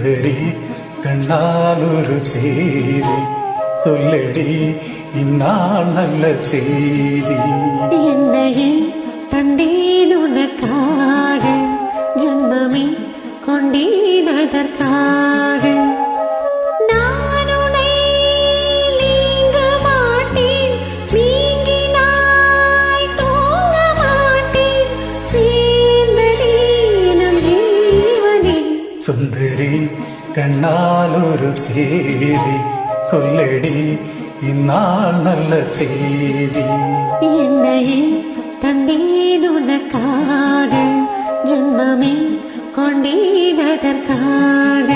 சுந்தரி கண்ணால் ஒரு செய்தி சொல்லடி இந்நாள் நல்ல செய்தி. என்னையே தந்தேன் உனக்காக, ஜன்மமே கொண்டேன் அதற்காக. நான் உன்னை நீங்க மாட்டேன், நீங்கினால் தூங்க மாட்டேன், சேர்ந்ததே நம் ஜீவனே. சுந்தரி கண்ணால் ஒரு செய்தி சொல்லடி இந்நாள் நல்ல செய்தி. என்னையே தந்தேன் உனக்காக, ஜன்மமே கொண்டேன் அதற்காக.